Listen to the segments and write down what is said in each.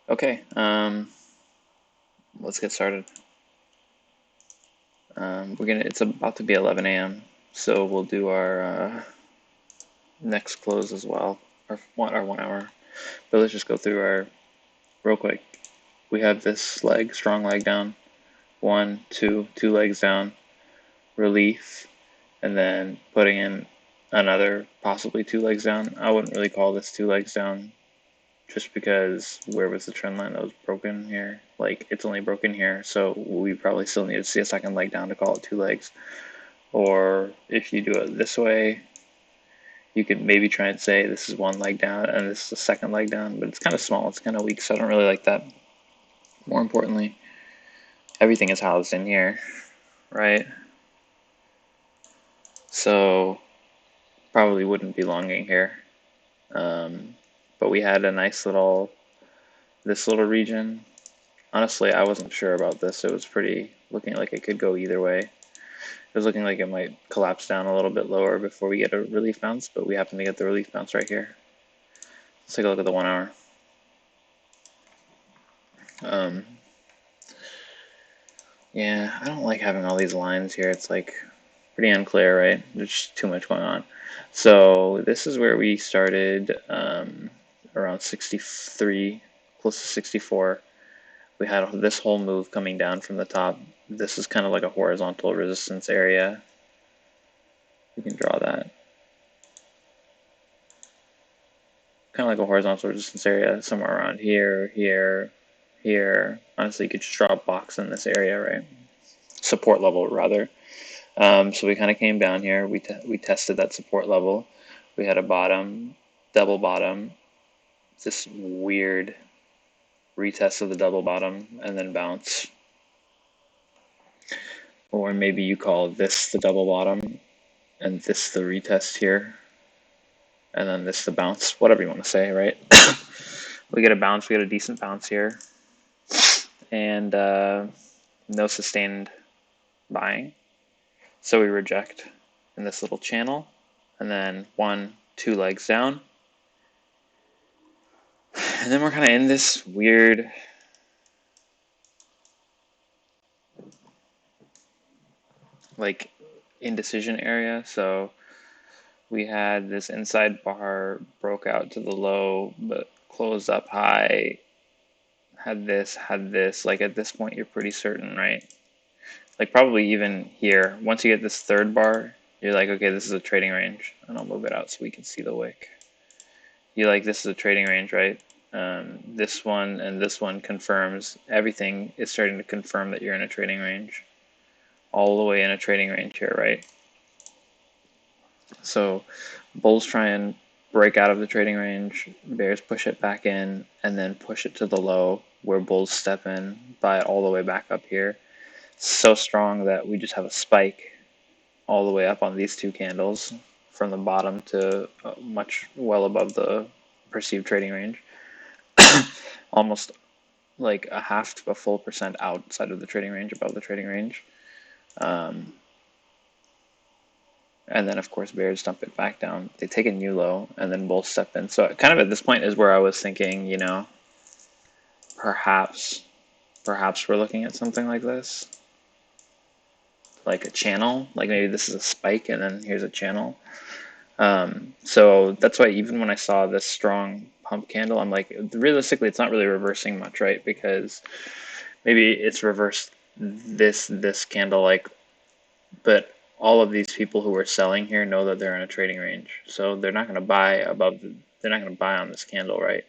Okay, let's get started. It's about to be 11 a.m., so we'll do our next close as well, our 1 hour. But let's just go through our real quick. We have this leg, strong leg down, one, two legs down, relief, and then putting in another possibly two legs down. I wouldn't really call this two legs down just because where was the trend line that was broken here? Like it's only broken here, so we probably still need to see a second leg down to call it two legs. Or if you do it this way, you could maybe try and say this is one leg down and this is the second leg down, but it's kind of small, it's kind of weak, so I don't really like that. More importantly, everything is housed in here, right? So probably wouldn't be longing here. But we had a nice this little region. Honestly, I wasn't sure about this. It was pretty looking like it could go either way. It was looking like it might collapse down a little bit lower before we get a relief bounce, but we happen to get the relief bounce right here. Let's take a look at the 1 hour. Um, yeah, I don't like having all these lines here. It's like pretty unclear, right? There's just too much going on. So this is where we started around 63, close to 64. We had this whole move coming down from the top. This is kind of like a horizontal resistance area. You can draw that. Kind of like a horizontal resistance area somewhere around here, here, here. Honestly, you could just draw a box in this area, right? Support level, rather. So we kind of came down here. We tested that support level. We had a bottom, double bottom, this weird retest of the double bottom, and then bounce. Or maybe you call this the double bottom, and this the retest here, and then this the bounce, whatever you want to say, right? We get a bounce, we get a decent bounce here, and no sustained buying. So we reject in this little channel, and then one, two legs down. And then we're kind of in this weird like indecision area. So we had this inside bar broke out to the low, but closed up high. Had this. Like at this point, you're pretty certain, right? Like probably even here. Once you get this third bar, you're like, okay, this is a trading range. And I'll move it out so we can see the wick. You like, this is a trading range, right? This one and this one confirms, everything is starting to confirm that you're in a trading range. All the way in a trading range here, right? So bulls try and break out of the trading range, bears push it back in, and then push it to the low where bulls step in, buy it all the way back up here. So strong that we just have a spike all the way up on these two candles from the bottom to much well above the perceived trading range. Almost like a half to a full percent outside of the trading range, above the trading range. And then, of course, bears dump it back down. They take a new low, and then bulls step in. So kind of at this point is where I was thinking, perhaps we're looking at something like this, like a channel. Like maybe this is a spike, and then here's a channel. So that's why even when I saw this strong pump candle, I'm like, realistically, it's not really reversing much, right? Because maybe it's reversed this candle, like, but all of these people who are selling here know that they're in a trading range, so they're not going to buy they're not going to buy on this candle, right?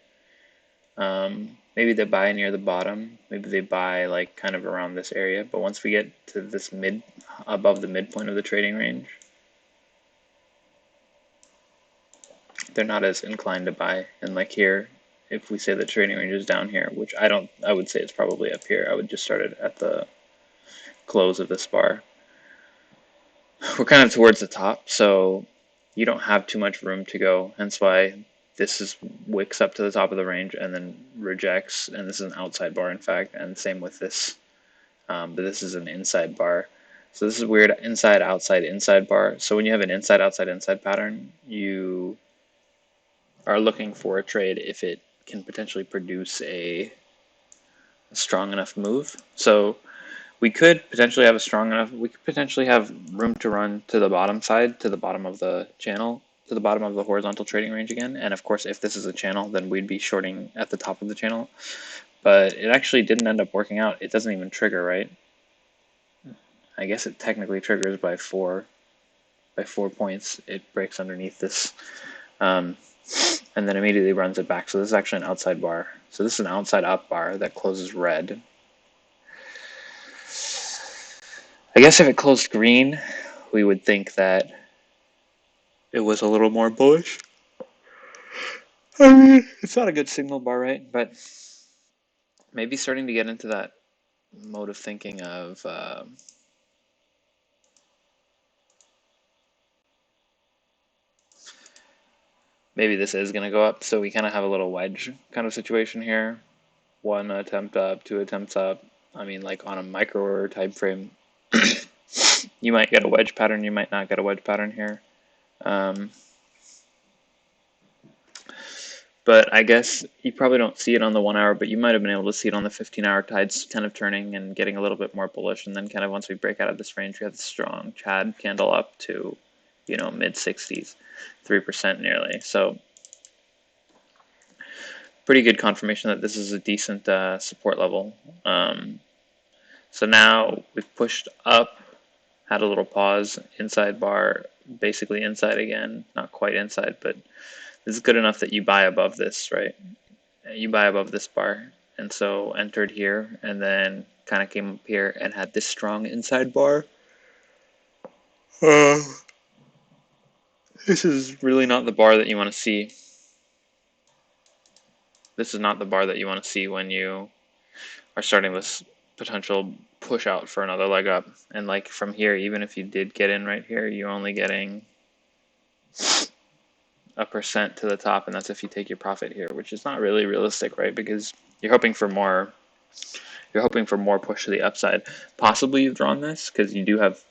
Maybe they buy near the bottom, maybe they buy like kind of around this area, but once we get to this above the midpoint of the trading range, they're not as inclined to buy. And like here, if we say the trading range is down here, which I would say it's probably up here. I would just start it at the close of this bar. We're kind of towards the top, so you don't have too much room to go. Hence why this is wicks up to the top of the range and then rejects. And this is an outside bar, in fact, and same with this. But this is an inside bar. So this is weird inside, outside, inside bar. So when you have an inside, outside, inside pattern, you are looking for a trade if it can potentially produce a a strong enough move. So we could potentially have a strong enough, we could potentially have room to run to the bottom side, to the bottom of the channel, to the bottom of the horizontal trading range again. And of course, if this is a channel, then we'd be shorting at the top of the channel. But it actually didn't end up working out. It doesn't even trigger, right? I guess it technically triggers by 4 points. It breaks underneath this, and then immediately runs it back. So this is actually an outside bar. So this is an outside up bar that closes red. I guess if it closed green, we would think that it was a little more bullish. I mean, it's not a good signal bar, right? But maybe starting to get into that mode of thinking of maybe this is going to go up. So we kind of have a little wedge kind of situation here. One attempt up, two attempts up. I mean, like on a micro order type frame, you might get a wedge pattern, you might not get a wedge pattern here. But I guess you probably don't see it on the 1 hour, but you might have been able to see it on the 15-hour tides kind of turning and getting a little bit more bullish. And then kind of once we break out of this range, we have the strong Chad candle up to, mid 60s, 3% nearly. So pretty good confirmation that this is a decent support level. So now we've pushed up, had a little pause, inside bar, basically inside again, not quite inside, but this is good enough that you buy above this, right? You buy above this bar, and so entered here, and then kind of came up here and had this strong inside bar. This is really not the bar that you want to see. This is not the bar that you want to see when you are starting this potential push out for another leg up. And like from here, even if you did get in right here, you're only getting 1% to the top, and that's if you take your profit here, which is not really realistic, right? Because you're hoping for more. You're hoping for more push to the upside. Possibly you've drawn this because you do have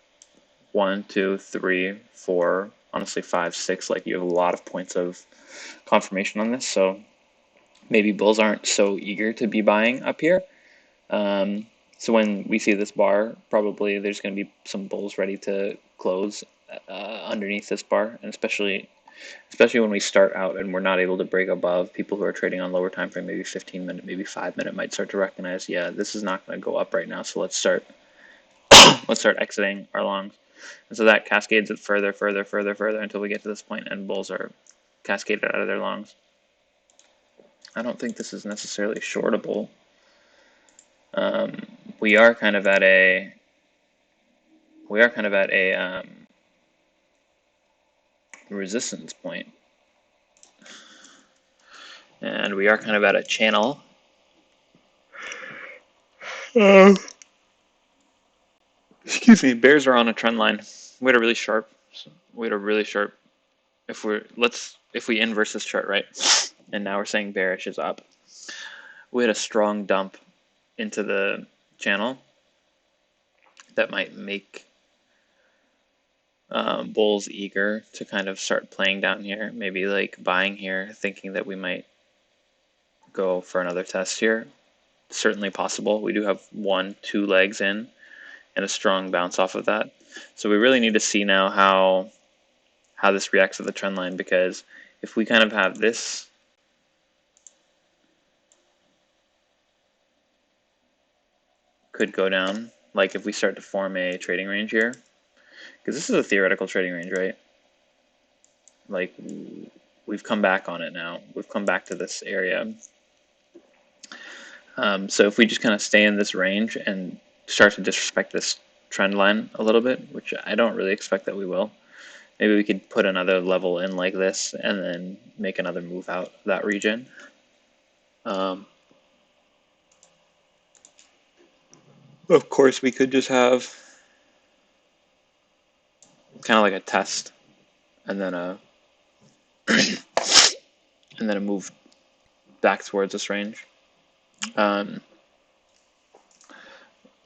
1, 2, 3, 4, honestly 5, 6. Like you have a lot of points of confirmation on this. So maybe bulls aren't so eager to be buying up here. So when we see this bar, probably there's going to be some bulls ready to close underneath this bar, and especially when we start out and we're not able to break above, people who are trading on lower time frame, maybe 15-minute, maybe 5-minute, might start to recognize, yeah, this is not going to go up right now, so let's start exiting our longs. And so that cascades it further until we get to this point and bulls are cascaded out of their longs. I don't think this is necessarily shortable. We are kind of at a resistance point, and we are kind of at a channel. Excuse me. Bears are on a trend line. We had a really sharp. If we inverse this chart, right, and now we're saying bearish is up. We had a strong dump into the channel that might make bulls eager to kind of start playing down here, maybe like buying here, thinking that we might go for another test here. Certainly possible. We do have 1, 2 legs in and a strong bounce off of that. So we really need to see now how this reacts to the trend line, because if we kind of have this could go down, like if we start to form a trading range here, because this is a theoretical trading range, right? Like we've come back on it now. We've come back to this area. So if we just kind of stay in this range and start to disrespect this trend line a little bit, which I don't really expect that we will, maybe we could put another level in like this and then make another move out of that region. Of course, we could just have kind of like a test and then a move back towards this range.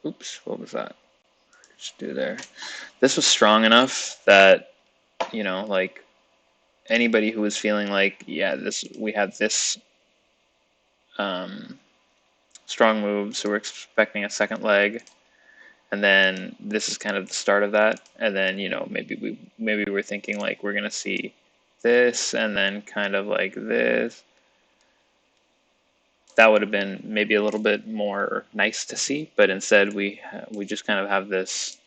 Oops, what was that? Just do there. This was strong enough that, like anybody who was feeling like, yeah, we had this strong move, so we're expecting a second leg, and then this is kind of the start of that. And then, you know, maybe we're thinking like we're gonna see this and then kind of like this. That would have been maybe a little bit more nice to see, but instead we just kind of have this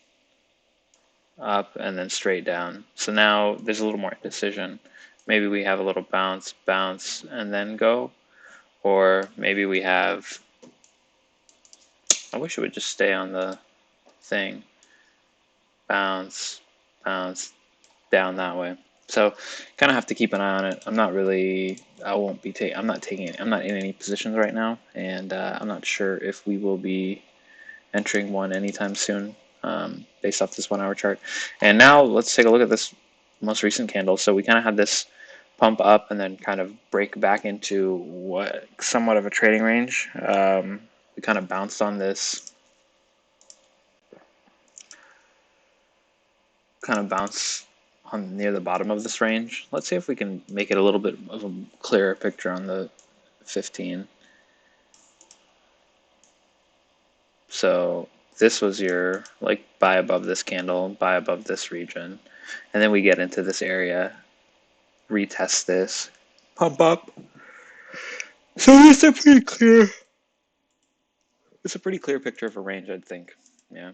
up and then straight down. So now there's a little more indecision. Maybe we have a little bounce, bounce, and then go, or maybe we have. I wish it would just stay on the thing. Bounce, bounce, down that way. So kind of have to keep an eye on it. I'm not really, I won't be taking, I'm not taking it, I'm not in any positions right now, and I'm not sure if we will be entering one anytime soon, based off this 1 hour chart. And now let's take a look at this most recent candle. So we kind of had this pump up and then kind of break back into what somewhat of a trading range. We kind of bounced on this, kind of bounce on near the bottom of this range. Let's see if we can make it a little bit of a clearer picture on the 15. So this was your like buy above this candle, buy above this region, and then we get into this area, retest this, pump up. So it's a pretty clear, it's a pretty clear picture of a range, I'd think. Yeah.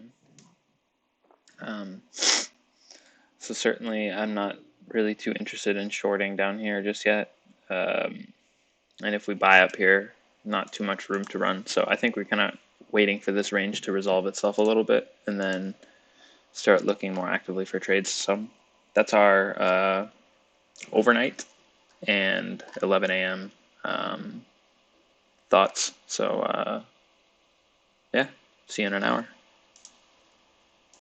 So certainly I'm not really too interested in shorting down here just yet. And if we buy up here, not too much room to run. So I think we're kind of waiting for this range to resolve itself a little bit and then start looking more actively for trades. So that's our overnight and 11 a.m. Thoughts. So yeah, see you in an hour.